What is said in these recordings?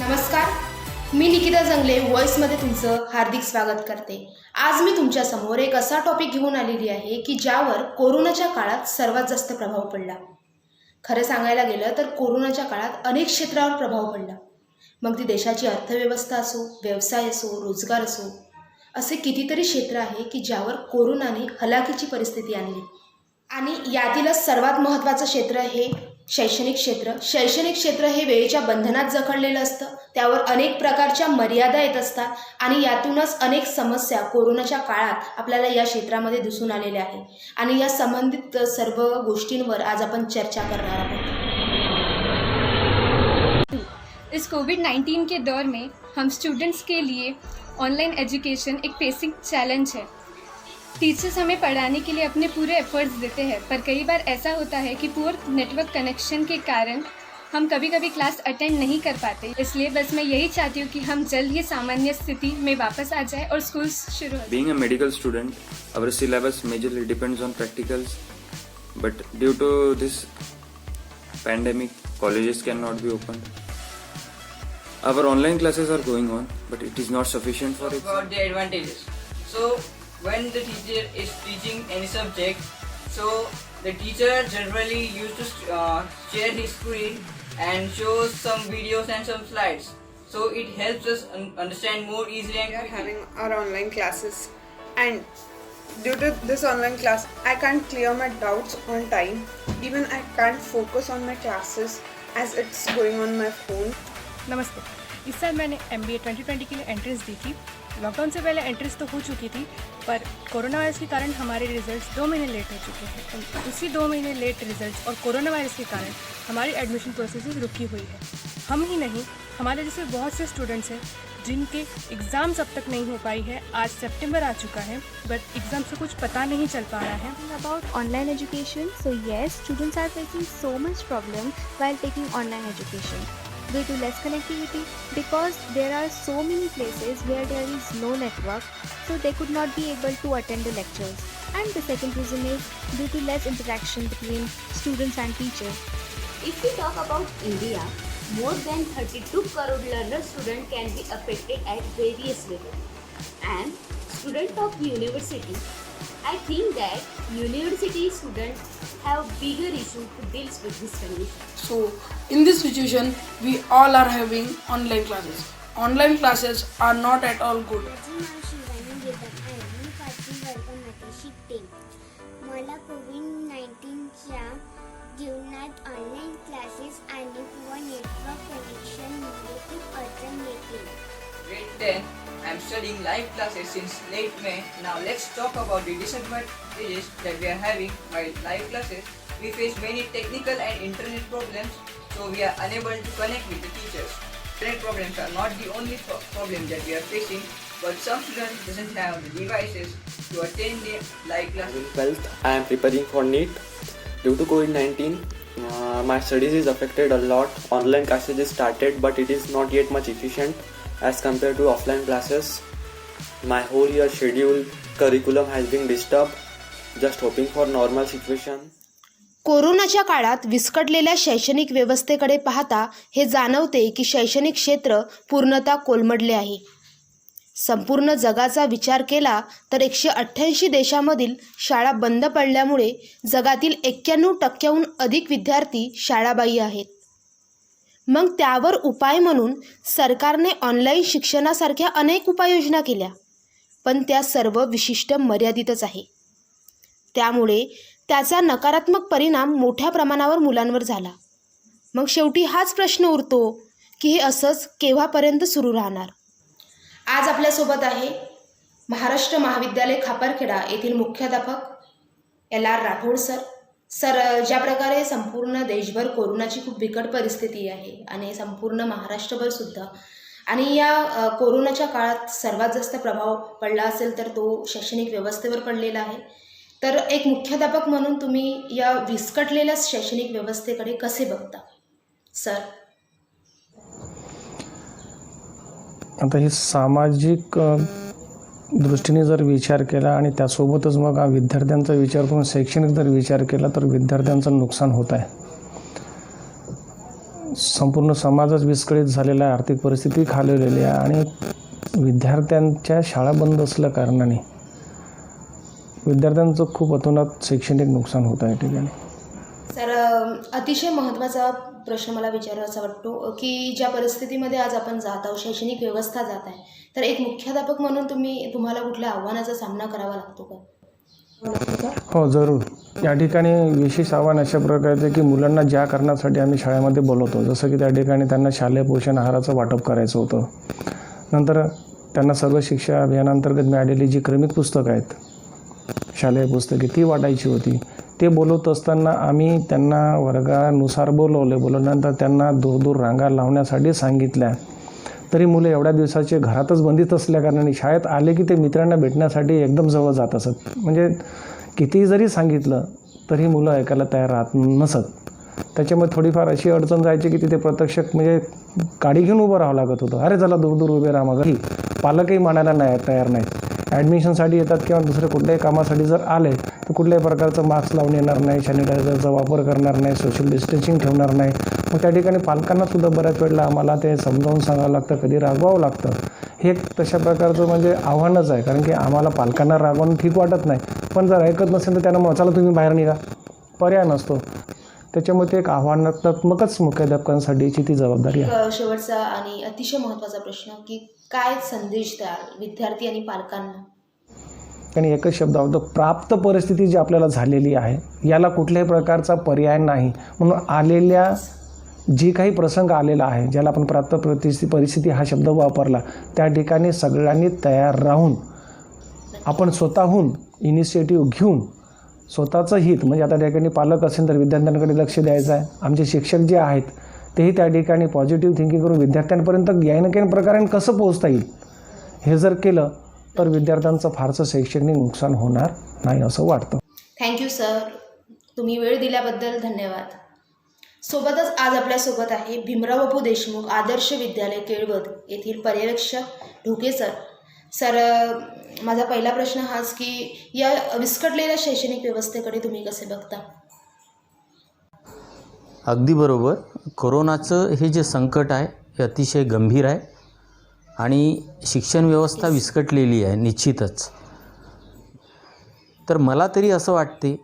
नमस्कार, मी निकिता जंगले व्हॉइसमध्ये तुमचं हार्दिक स्वागत करते. आज मी तुमच्यासमोर एक असा टॉपिक घेऊन आलेली आहे की ज्यावर कोरोनाच्या काळात सर्वात जास्त प्रभाव पडला. खरं सांगायला गेलं तर कोरोनाच्या काळात अनेक क्षेत्रावर प्रभाव पडला. मग ती देशाची अर्थव्यवस्था असो, व्यवसाय असो, रोजगार असो, असे कितीतरी क्षेत्र आहे की ज्यावर कोरोनाने हलाखीची परिस्थिती आणली. आणि यातीलच सर्वात महत्त्वाचं क्षेत्र हे शैक्षणिक क्षेत्र. शैक्षणिक क्षेत्र हे वेळेच्या बंधनात जखडलेलं असतं. त्यावर अनेक प्रकारच्या मर्यादा येत असतात आणि यातूनच अनेक समस्या कोरोनाच्या काळात आपल्याला या क्षेत्रामध्ये दिसून आलेल्या आहे. आणि या संबंधित सर्व गोष्टींवर आज आपण चर्चा करणार आहोत. इस कोविड-19 के दौर में हम स्टूडेंट्स के लिए ऑनलाइन एजुकेशन एक फेसिंग चैलेंज है. टीचर्स हमें पढ़ाने के लिए अपने पूरे एफर्ट्स देते हैं, पर कई बार ऐसा होता है कि पुअर नेटवर्क कनेक्शन के कारण हम कभी कभी क्लास अटेंड नहीं कर पाते. इसलिए बस मैं यही चाहती हूँ कि हम जल्द ही सामान्य स्थिति में वापस आ जाए और स्कूल्स शुरू हो जाए. Being a medical student, our syllabus majorly depends on practicals, but due to this pandemic, colleges cannot be opened. Our online classes are going on, but it is not sufficient for it. About the advantages. So when the teacher is teaching any subject, so the teacher generally used to share his screen and shows some videos and some slides. So it helps us understand more easily and We are quickly. having our online classes, and due to this online class I can't clear my doubts on time. Even I can't focus on my classes as it's going on my phone. नमस्ते. इस साल मैंने MBA 2020 के लिए entrance दी थी. Lockdown से पहले entrance तो हो चुकी थी, पर corona virus के कारण हमारे रिजल्ट्स 2 महीने लेट हो चुके हैं. उसी 2 महीने लेट रिजल्ट्स और कोरोना वायरस के कारण हमारी एडमिशन प्रोसेस रुकी हुई है. हम ही नहीं, हमारे जैसे बहुत से स्टूडेंट्स हैं जिनके एग्ज़ाम्स अब तक नहीं हो पाई है. आज सितंबर आ चुका है, बट एग्ज़ाम से कुछ पता नहीं चल पा रहा है. About online education, so yes, students are facing so much problem while taking online education due to less connectivity, because there are so many places where there is no network, so they could not be able to attend the lectures. And the second reason is due to less interaction between students and teachers. If we talk about India, more than 32 crore learner students can be affected at various levels. And student of university, I think that university students have bigger issue to deal with this condition. So, in this situation, we all are having online classes. Online classes are not at all good. मला कोविड-19च्या जीवनात online classes आणि poor network कनेक्शनमुळे खूप अडचण येते. Grade 10, I am studying live classes since late May. Now let's talk about the disadvantages that we are having while live classes. We face many technical and internet problems, so we are unable to connect with the teachers. Internet problems are not the only problem that we are facing, but some students doesn't have the devices to attend the live classes. In 12th, I am preparing for NEET. Due to COVID-19, my studies is affected a lot. Online classes is started, but it is not yet much efficient as compared to offline classes. My whole year schedule, curriculum has been disturbed. Just hoping for normal situation. कोरोनाच्या काळात विस्कटलेल्या शैक्षणिक व्यवस्थेकडे पाहता हे जाणवते की शैक्षणिक क्षेत्र पूर्णतः कोलमडले आहे. संपूर्ण जगाचा विचार केला तर 188 देशामधील शाळा बंद पडल्यामुळे जगातील 91% अधिक विद्यार्थी शाळाबाह्य आहेत. मग त्यावर उपाय म्हणून सरकारने ऑनलाईन शिक्षणासारख्या अनेक उपाययोजना केल्या, पण त्या सर्व विशिष्ट मर्यादितच आहे. त्यामुळे त्याचा नकारात्मक परिणाम मोठ्या प्रमाणावर मुलांवर झाला. मग शेवटी हाच प्रश्न उरतो की हे असंच केव्हापर्यंत सुरू राहणार. आज आपल्यासोबत आहे महाराष्ट्र महाविद्यालय खापरखेडा येथील मुख्याध्यापक LR राठोड सर. सर, ज्या प्रकारे संपूर्ण देशभर कोरोनाची खूप बिकट परिस्थिती आहे आणि संपूर्ण महाराष्ट्रभर सुद्धा, आणि या कोरोनाच्या काळात सर्वात जास्त प्रभाव पडला असेल तर तो शैक्षणिक व्यवस्थेवर पडलेला आहे. तर एक मुख्याध्यापक म्हणून तुम्ही या विस्कटलेल्या शैक्षणिक व्यवस्थेकडे कसे बघता सर? आता ही सामाजिक दृष्टीने जर विचार केला आणि त्यासोबतच मग विद्यार्थ्यांचा विचार करून शैक्षणिक जर विचार केला तर विद्यार्थ्यांचं नुकसान होत आहे. संपूर्ण समाजच विस्कळीत झालेला आहे, आर्थिक परिस्थिती खालवलेली आहे आणि विद्यार्थ्यांच्या शाळा बंद असल्या कारणाने विद्यार्थ्यांचं खूप अतोनात शैक्षणिक नुकसान होत आहे ठिकाणी. सर अतिशय महत्त्वाचा प्रश्न मला विचारायचा वाटतो की ज्या परिस्थितीमध्ये आज आपण जात आहोत, शैक्षणिक व्यवस्था जात आहे, तर एक मुख्याध्यापक म्हणून तुम्हाला कुठल्या आव्हानाचा सामना करावा लागतो का? हो, जरूर. या ठिकाणी विशेष आव्हान अशा प्रकारचे की मुलांना ज्या कारणासाठी आम्ही शाळेमध्ये बोलवतो, जसं की त्या ठिकाणी त्यांना शालेय पोषण आहाराचं वाटप करायचं होतं. नंतर त्यांना सर्व शिक्षा अभियानांतर्गत मिळालेली जी क्रमिक पुस्तकं आहेत, शालेय पुस्तके, ती वाटायची होती. ते बोलवत असताना आम्ही त्यांना वर्गानुसार बोलवल्यानंतर त्यांना दूर दूर रांगा लावण्यासाठी सांगितल्या. तरी मुलं एवढ्या दिवसाचे घरातच बंदित असल्याकारणाने शाळेत आले की ते मित्रांना भेटण्यासाठी एकदम जवळ जात असत. म्हणजे कितीही जरी सांगितलं तरी मुलं ऐकायला तयार राहत नसत. त्याच्यामुळे थोडीफार अशी अडचण जायची की तिथे प्रत्यक्ष म्हणजे गाडी घेऊन उभं राहावं लागत होतं. अरे चला दूर दूर उभे राहा. मग पालकही मानायला तयार नाहीत. ॲडमिशनसाठी येतात किंवा दुसऱ्या कुठल्याही कामासाठी जर आले तर कुठल्याही प्रकारचं मास्क लावून येणार नाही, सॅनिटायझरचा वापर करणार नाही, सोशल डिस्टन्सिंग ठेवणार नाही. मग त्या ठिकाणी पालकांनासुद्धा बऱ्याच वेळेला आम्हाला ते समजावून सांगावं लागतं, कधी रागवावं लागतं. हे एक तशा प्रकारचं म्हणजे आव्हानच आहे, कारण की आम्हाला पालकांना रागवणं ठीक वाटत नाही, पण जर ऐकत नसेल तर त्यांना मग चला तुम्ही बाहेर निघा, पर्याय नसतो. त्याच्यामुळे ते एक आव्हानात्मकच मुख्याध्यापकांसाठीची ती जबाबदारी आहे. शेवटचा आणि अतिशय महत्त्वाचा प्रश्न की काय संदेश द्याल विद्यार्थी आणि पालकांना? आणि एकच शब्द आवडतो, प्राप्त परिस्थिती जी आपल्याला झालेली आहे याला कुठल्याही प्रकारचा पर्याय नाही. म्हणून आलेल्या जी काही प्रसंग आलेला आहे, ज्याला आपण प्राप्त परिस्थिती हा शब्द वापरला, त्या ठिकाणी सगळ्यांनी तयार राहून आपण स्वतःहून इनिशिएटिव्ह घेऊन स्वतःचं हित म्हणजे आता त्या ठिकाणी पालक असेल तर विद्यार्थ्यांकडे लक्ष द्यायचं आहे. आमचे शिक्षक जे आहेत तेही त्या ठिकाणी पॉझिटिव्ह थिंकिंग करून विद्यार्थ्यांपर्यंत काही प्रकारे कसं पोहोचता येईल हे जर केलं तर विद्यार्थ्यांचं फारसं शैक्षणिक नुकसान होणार नाही असं वाटतं. थँक्यू सर, तुम्ही वेळ दिल्याबद्दल धन्यवाद. सोबतच आज आपल्यासोबत आहे भीमराव बापू देशमुख आदर्श विद्यालय केळवद येथील पर्यवेक्षक ढोके सर. सर, माझा पहिला प्रश्न हाच की या विस्कटलेल्या शैक्षणिक व्यवस्थेकडे तुम्ही कसे बघता? अगदी बरोबर. कोरोनाचं हे जे संकट आहे हे अतिशय गंभीर आहे आणि शिक्षण व्यवस्था विस्कटलेली आहे निश्चितच. तर मला तरी असं वाटते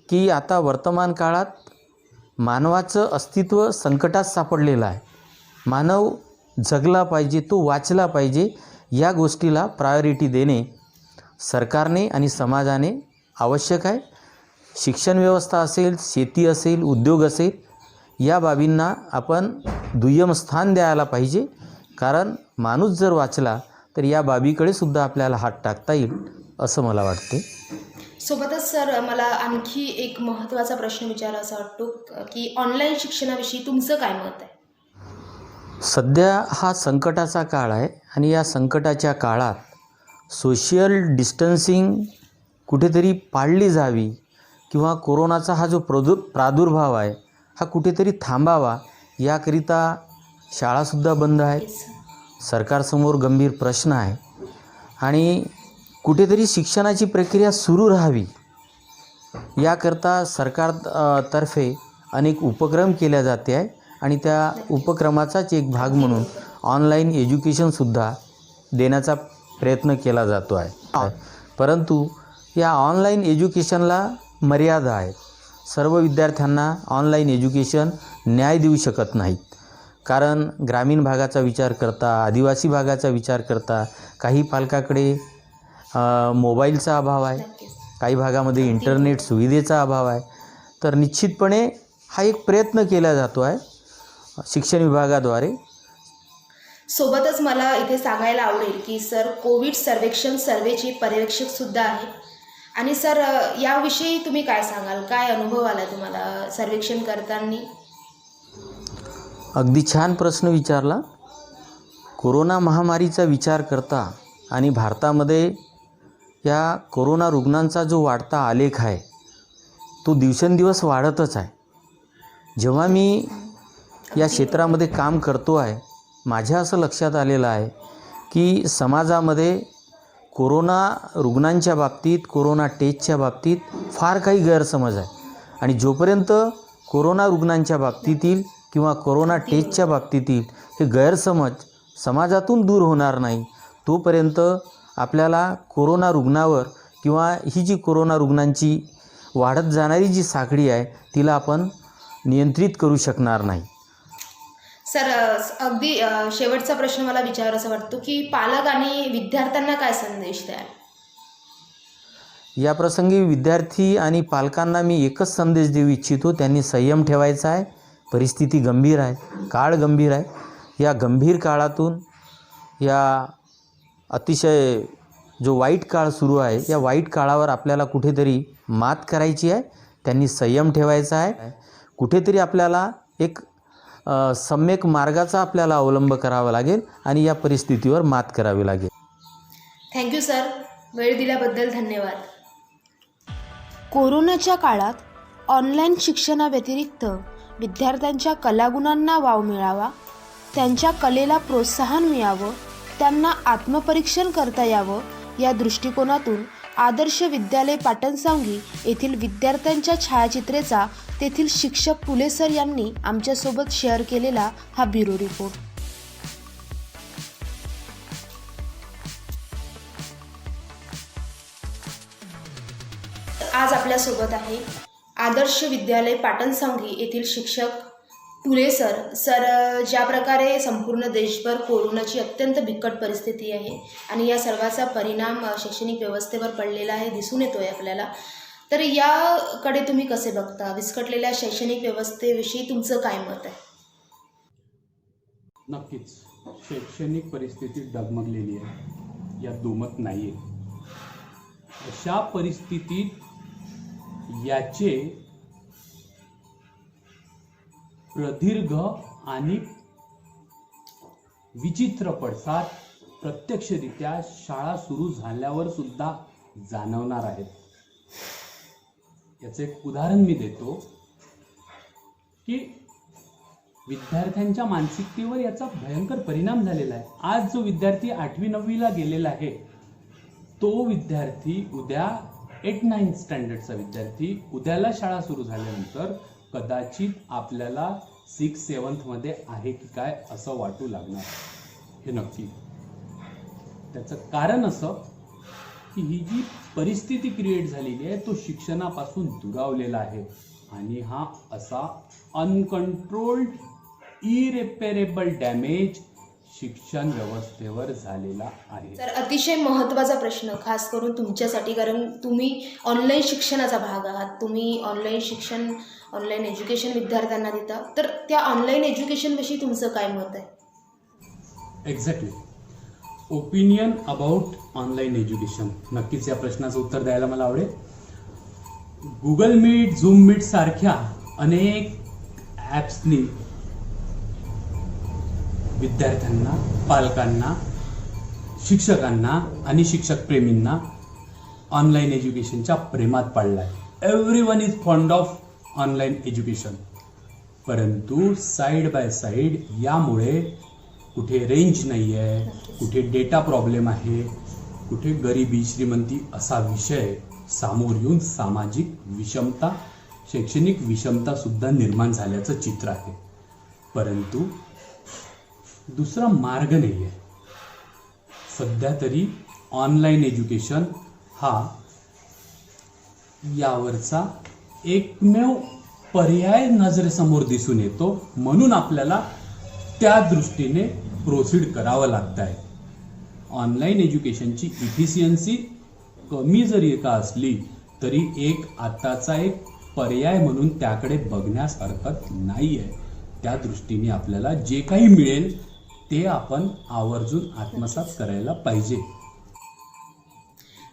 की आता वर्तमान काळात मानवाचं अस्तित्व संकटात सापडलेलं आहे. मानव जगला पाहिजे, तो वाचला पाहिजे, या गोष्टीला प्रायोरिटी देणे सरकारने आणि समाजाने आवश्यक आहे. शिक्षण व्यवस्था असेल, शेती असेल, उद्योग असेल, या बाबींना आपण दुय्यम स्थान द्यायला पाहिजे. कारण माणूस जर वाचला तर या बाबीकडे सुद्धा आपल्याला हात टाकता येईल असं मला वाटते. सोबतच सर, मला आणखी एक महत्त्वाचा प्रश्न विचारायचा वाटतो की ऑनलाईन शिक्षणाविषयी तुमचं काय मत आहे? सध्या हा संकटाचा काळ आहे आणि या संकटाच्या काळात सोशल डिस्टन्सिंग कुठेतरी पाळली जावी किंवा कोरोनाचा हा जो प्रादुर्भाव आहे हा कुठेतरी थांबावा, याकरिता शाळासुद्धा बंद आहेत. सरकारसमोर गंभीर प्रश्न आहे आणि कुठेतरी शिक्षणाची प्रक्रिया सुरू राहावी याकरता सरकारतर्फे अनेक उपक्रम केले जाते आहे आणि त्या उपक्रमाचाच एक भाग म्हणून ऑनलाईन एज्युकेशनसुद्धा देण्याचा प्रयत्न केला जातो आहे. परंतु या ऑनलाईन एज्युकेशनला मर्यादा आहेत. सर्व विद्यार्थ्यांना ऑनलाईन एज्युकेशन न्याय देऊ शकत नाहीत. कारण ग्रामीण भागाचा विचार करता, आदिवासी भागाचा विचार करता काही पालकाकडे मोबाईलचा अभाव आहे, काही भागामध्ये इंटरनेट सुविधेचा अभाव आहे. तर निश्चितपणे हा एक प्रयत्न केला जातो आहे शिक्षण विभागाद्वारे. सोबतच मला इथे सांगायला आवडेल की सर कोविड सर्वेक्षण सर्वेचे पर्यवेक्षकसुद्धा आहे आणि सर याविषयी तुम्ही काय सांगाल? काय अनुभव आला तुम्हाला सर्वेक्षण करताना? अगदी छान प्रश्न विचारला. कोरोना महामारीचा विचार करता आणि भारतामध्ये या कोरोना रुग्णांचा जो वाढता आलेख आहे तो दिवसेंदिवस वाढतच आहे. जेव्हा मी या क्षेत्रामध्ये काम करतो आहे माझ्या असं लक्षात आलेलं आहे की समाजामध्ये कोरोना रुग्णांच्या बाबतीत, कोरोना टेस्टच्या बाबतीत फार काही गैरसमज आहे आणि जोपर्यंत कोरोना रुग्णांच्या बाबतीतील किंवा कोरोना टेस्टच्या बाबतीतील हे गैरसमज समाजातून दूर होणार नाही तोपर्यंत आपल्याला कोरोना रुग्णावर किंवा ही जी कोरोना रुग्णांची वाढत जाणारी जी साखळी आहे तिला आपण नियंत्रित करू शकणार नाही. सर, अगदी शेवटचा प्रश्न मला विचारावासा वाटतो की पालक आणि विद्यार्थ्यांना काय संदेश द्याल? या प्रसंगी विद्यार्थी आणि पालकांना मी एकच संदेश देऊ इच्छितो, त्यांनी संयम ठेवायचा आहे. परिस्थिती गंभीर आहे, काळ गंभीर आहे. या गंभीर काळातून या अतिशय जो वाईट काळ सुरू आहे या वाईट काळावर आपल्याला कुठेतरी मात करायची आहे. त्यांनी संयम ठेवायचा आहे. कुठेतरी आपल्याला एक सम्यक मार्गाचा आपल्याला अवलंब करावा लागेल आणि या परिस्थितीवर मात करावी लागेल. थँक्यू सर, वेळ दिल्याबद्दल धन्यवाद. कोरोनाच्या काळात ऑनलाईन शिक्षणाव्यतिरिक्त विद्यार्थ्यांच्या कलागुणांना वाव मिळावा, त्यांच्या कलेला प्रोत्साहन मिळावं, त्यांना आत्मपरीक्षण करता यावं या दृष्टिकोनातून आदर्श विद्यालय पाटणसावंगी येथील विद्यार्थ्यांच्या छायाचित्रेचा तेथील शिक्षक पुले सर यांनी आमच्यासोबत शेअर केलेला हा ब्युरो रिपोर्ट. आज आपल्यासोबत आहे आदर्श विद्यालय पाटणसावंगी येथील शिक्षक पुले सर. ज्या प्रकारे संपूर्ण देशभर कोरोनाची अत्यंत बिकट परिस्थिती आहे आणि या सर्वाचा परिणाम शैक्षणिक व्यवस्थेवर पडलेला आहे दिसून येतो आहे आपल्याला, तर याकडे तुम्ही कसे बघता? विस्कटलेल्या शैक्षणिक व्यवस्थेविषयी तुमचं काय मत आहे? नक्कीच शैक्षणिक परिस्थिती डगमगलेली आहे, यात दुमत नाही आहे. अशा परिस्थितीत याचे प्रदीर्घ आणि विचित्र पडसाद प्रत्यक्षरित्या शाळा सुरू झाल्यावर सुद्धा जाणवणार आहेत. याचे एक उदाहरण मी देतो की विद्यार्थ्यांच्या मानसिकतेवर याचा भयंकर परिणाम झालेला आहे. आज जो विद्यार्थी 8वी-9वीला गेलेला आहे तो विद्यार्थी उद्या 8-9 स्टँडर्डचा विद्यार्थी उद्याला शाळा सुरू झाल्यानंतर कदाचित आपल्याला 6-7 मध्ये आहे की काय असं वाटू लागणार, हे नक्की. त्याचं कारण असं की ही जी परिस्थिती क्रिएट झालेली आहे तो शिक्षणापासून दुरावलेला आहे आणि हा असा अनकंट्रोल्ड इरिपेरेबल डॅमेज शिक्षण व्यवस्थेवर झालेला आहे. तर अतिशय महत्त्वाचा प्रश्न खास करून तुमच्यासाठी, कारण तुम्ही ऑनलाईन शिक्षणाचा भाग आहात. तुम्ही ऑनलाईन एज्युकेशन विद्यार्थ्यांना देता, तर त्या ऑनलाईन एज्युकेशनविषयी तुमचं काय मत आहे? Exactly. Opinion about online education. नक्कीच या प्रश्नाचं उत्तर द्यायला मला आवडेल. गुगल मीट, झूम मीट सारख्या अनेक ॲप्सनी विद्यार्थ्यांना, पालकांना, शिक्षकांना आणि शिक्षकप्रेमींना ऑनलाईन एज्युकेशनच्या प्रेमात पाडलं आहे. Everyone is fond of online education. परंतु साईड बाय साईड यामुळे कुठे रेंज नाही आहे, कुठे डेटा प्रॉब्लेम आहे, कुठे गरिबी श्रीमंती असा विषय समोर येऊन सामाजिक विषमता, शैक्षणिक विषमता सुद्धा निर्माण झाल्याचं चित्र आहे. परंतु दुसरा मार्ग नाही आहे. सध्या तरी ऑनलाईन एज्युकेशन हा यावरचा एकमेव पर्याय नजरेसमोर दिसून येतो, म्हणून आपल्याला त्या दृष्टीने प्रोसीड करावं लागतं आहे. ऑनलाईन एज्युकेशनची इफिशियन्सी कमी जरी का असली तरी आताचा एक पर्याय म्हणून त्याकडे बघण्यास हरकत नाही आहे. त्या दृष्टीने आपल्याला जे काही मिळेल ते आपण आवर्जून आत्मसात करायला पाहिजे.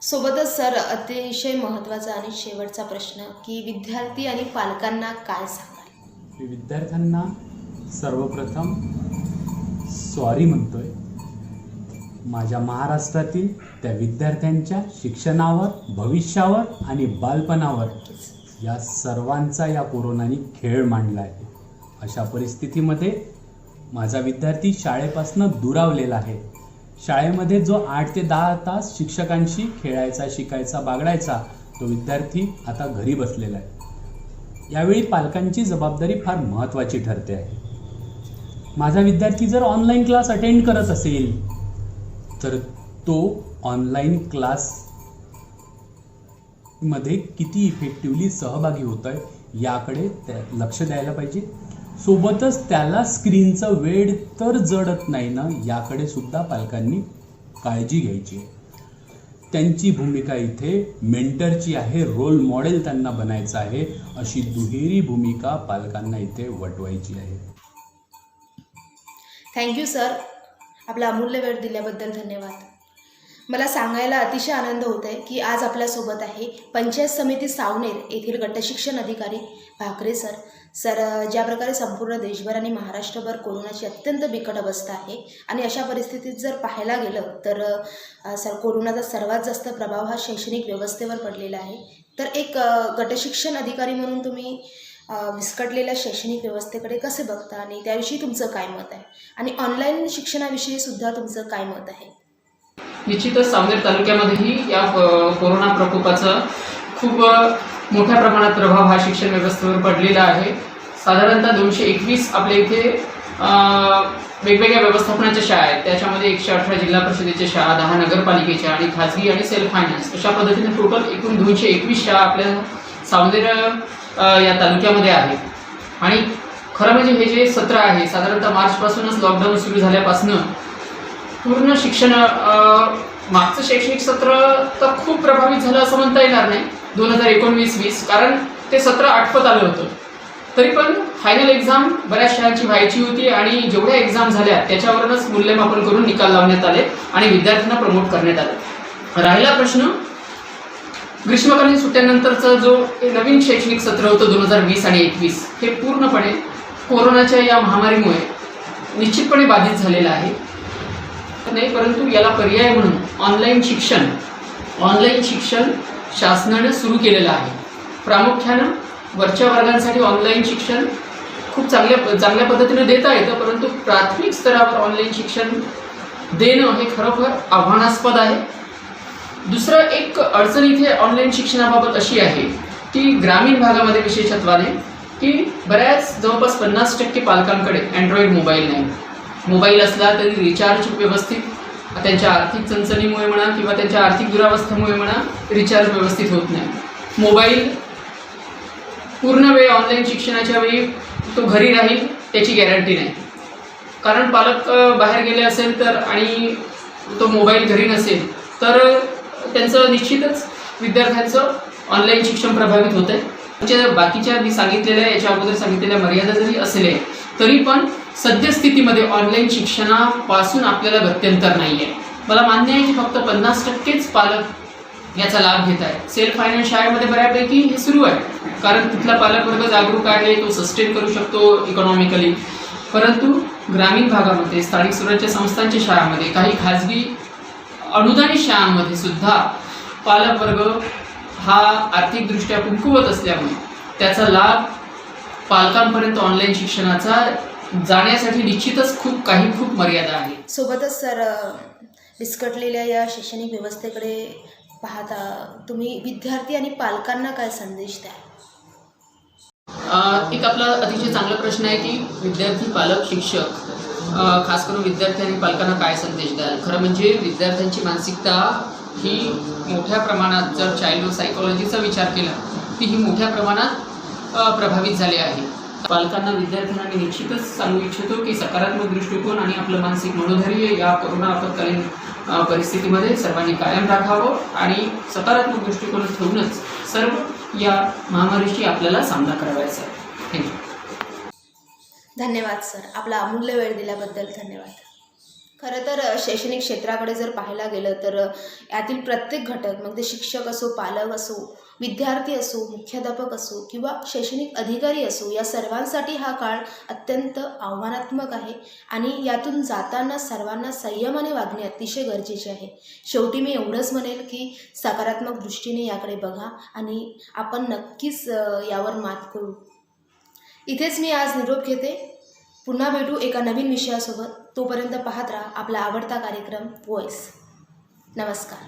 सोबतच सर, अतिशय महत्त्वाचा आणि शेवटचा प्रश्न की विद्यार्थी आणि पालकांना काय सांगाल? विद्यार्थ्यांना सर्वप्रथम सॉरी म्हणतोय. माझ्या महाराष्ट्रातील त्या विद्यार्थ्यांच्या शिक्षणावर, भविष्यावर आणि बालपणावर या सर्वांचा या कोरोनाने खेळ मांडला आहे. अशा परिस्थितीमध्ये माझा विद्यार्थी शाळेपासून दुरावलेला आहे. शाळेमध्ये जो 8 ते 10 तास शिक्षकांशी खेळायचा, शिकायचा, बागडायचा तो विद्यार्थी आता घरी बसलेला आहे. यावेळी पालकांची जबाबदारी फार महत्त्वाची ठरते आहे. माझा विद्यार्थी जर ऑनलाईन क्लास अटेंड करत असेल तर तो ऑनलाईन क्लासमध्ये किती इफेक्टिव्हली सहभागी होत आहे याकडे लक्ष द्यायला पाहिजे. सोबतच त्याला स्क्रीनचा वेळ तर जडत नाही ना याकडे सुद्धा पालकांनी काळजी घ्यायची आहे. त्यांची भूमिका इथे मेंटरची आहे, रोल मॉडेल त्यांना बनायचं आहे, अशी दुहेरी भूमिका पालकांना इथे वटवायची आहे. थँक्यू सर, आपला अमूल्य वेळ दिल्याबद्दल धन्यवाद. मला सांगायला अतिशय आनंद होत आहे की आज आपल्यासोबत आहे पंचायत समिती सावनेर येथील गटशिक्षण अधिकारी भाकरे सर. सर, ज्या प्रकारे संपूर्ण देशभर आणि महाराष्ट्रभर कोरोनाची अत्यंत बिकट अवस्था आहे आणि अशा परिस्थितीत जर पाहायला गेलं तर सर कोरोनाचा सर्वात जास्त प्रभाव हा शैक्षणिक व्यवस्थेवर पडलेला आहे. तर एक गटशिक्षण अधिकारी म्हणून तुम्ही विस्कटलेल्या शैक्षणिक व्यवस्थेकडे कसे बघता आणि त्याविषयी तुमचं काय मत आहे आणि ऑनलाईन शिक्षणाविषयी सुद्धा तुमचं काय मत आहे? निश्चितच सावनेर तालुक्यामध्येही या कोरोना प्रकोपाचा खूप मोठ्या प्रमाणात प्रभाव हा शिक्षण व्यवस्थेवर पडलेला आहे. साधारणतः 221 आपल्या इथे वेगवेगळ्या व्यवस्थापनाच्या शाळा आहेत. त्याच्यामध्ये 118 जिल्हा परिषदेच्या शाळा, 10 नगरपालिकेच्या आणि खाजगी आणि सेल्फ फायनान्स अशा पद्धतीने टोटल एकूण 221 शाळा आपल्या सावनेर या तालुक्यामध्ये आहेत. आणि खरं म्हणजे हे जे सत्र आहे साधारणतः मार्चपासूनच लॉकडाऊन सुरू झाल्यापासून पूर्ण शिक्षण मागचं शैक्षणिक सत्र तर खूप प्रभावित झालं असं म्हणता येणार नाही 2019-20, कारण ते सत्र आटपत आलं होतं. तरी पण फायनल एक्झाम बऱ्याच शाळांची व्हायची होती आणि जेवढ्या एक्झाम झाल्या त्याच्यावरूनच मूल्यमापन करून निकाल लावण्यात आले आणि विद्यार्थ्यांना प्रमोट करण्यात आले. राहिला प्रश्न ग्रीष्मकालीन सुट्ट्यानंतरचं जो नवीन शैक्षणिक सत्र होतं 2020 आणि 2021 हे पूर्णपणे कोरोनाच्या या महामारीमुळे निश्चितपणे बाधित झालेलं आहे. नाही, परंतु याला पर्याय म्हणून ऑनलाईन शिक्षण शासनाने सुरू केलेलं आहे. प्रामुख्यानं वरच्या वर्गांसाठी ऑनलाईन शिक्षण खूप चांगल्या पद्धतीने देता येतं, परंतु प्राथमिक स्तरावर ऑनलाईन शिक्षण देणं हे खरोखर आव्हानास्पद आहे. दुसरं एक अडचण इथे ऑनलाईन शिक्षणाबाबत अशी आहे की ग्रामीण भागामध्ये विशेषत्वाने की बऱ्याच जवळपास 50% पालकांकडे अँड्रॉइड मोबाईल नाही. मोबाईल असला तरी रिचार्ज व्यवस्थित त्यांच्या आर्थिक चणचणीमुळे म्हणा किंवा त्यांच्या आर्थिक दुरावस्थेमुळे म्हणा रिचार्ज व्यवस्थित होत नाही. मोबाईल पूर्ण वेळ ऑनलाईन शिक्षणाच्या वेळी तो घरी राहील त्याची गॅरंटी नाही, कारण पालक बाहेर गेले असेल तर आणि तो मोबाईल घरी नसेल तर त्यांचं निश्चितच विद्यार्थ्यांचं ऑनलाईन शिक्षण प्रभावित होतं आहे. बाकीच्या मी सांगितलेल्या याच्या अगोदर सांगितलेल्या मर्यादा जरी असल्या तरी पण सद्यस्थितीमध्ये ऑनलाईन शिक्षणापासून आपल्याला गत्यंतर नाही आहे. मला मान्य आहे की फक्त 50%च पालक याचा लाभ घेत आहेत. सेल्फ फायनान्स शाळेमध्ये बऱ्यापैकी हे सुरू आहे, कारण तिथला पालकवर्ग जागरूक आहे, तो सस्टेन करू शकतो इकॉनॉमिकली. परंतु ग्रामीण भागामध्ये स्थानिक स्वराज्य संस्थांच्या शाळांमध्ये काही खाजगी अनुदानित शाळांमध्ये सुद्धा पालकवर्ग हा आर्थिकदृष्ट्या कमकुवत असल्यामुळे त्याचा लाभ पालकांपर्यंत ऑनलाईन शिक्षणाचा जाण्यासाठी निश्चितच खूप मर्यादा आहे. सोबतच सर विस्कटलेल्या या शैक्षणिक व्यवस्थेकडे पाहता तुम्ही विद्यार्थी आणि पालकांना काय संदेश द्याल? एक आपला अतिशय चांगला प्रश्न आहे की विद्यार्थी, पालक, शिक्षक खास करून विद्यार्थी आणि पालकांना काय संदेश द्याल. खरं म्हणजे विद्यार्थ्यांची मानसिकता ही मोठ्या प्रमाणात जर चाइल्ड सायकोलॉजीचा विचार केला ती ही मोठ्या प्रमाणात प्रभावित झाली आहे. पालकांना, विद्यार्थ्यांना मी निश्चितच सांगू इच्छितो की सकारात्मक दृष्टिकोन आणि आपलं मानसिक मनोधैर्य या कोरोना आपत्कालीन परिस्थितीमध्ये सर्वांनी कायम राखावं आणि सकारात्मक दृष्टिकोन ठेवूनच सर्व या महामारीशी आपल्याला सामना करायचा आहे. थँक्यू. धन्यवाद सर, आपला अमूल्य वेळ दिल्याबद्दल धन्यवाद. खरं तर शैक्षणिक क्षेत्राकडे जर पाहायला गेलं तर यातील प्रत्येक घटक, मग ते शिक्षक असो, पालक असो, विद्यार्थी असो, मुख्याध्यापक असो किंवा शैक्षणिक अधिकारी असो, या सर्वांसाठी हा काळ अत्यंत आव्हानात्मक आहे आणि यातून जाताना सर्वांना संयमाने वागणे अतिशय गरजेचे आहे. शेवटी मी एवढंच म्हणेल की सकारात्मक दृष्टीने याकडे बघा आणि आपण नक्कीच यावर मात करू. इथेच मी आज निरोप घेते. पुन्हा भेटू एका नवीन विषयासोबत. तोपर्यंत पाहत राहा आपला आवडता कार्यक्रम व्हॉइस. नमस्कार.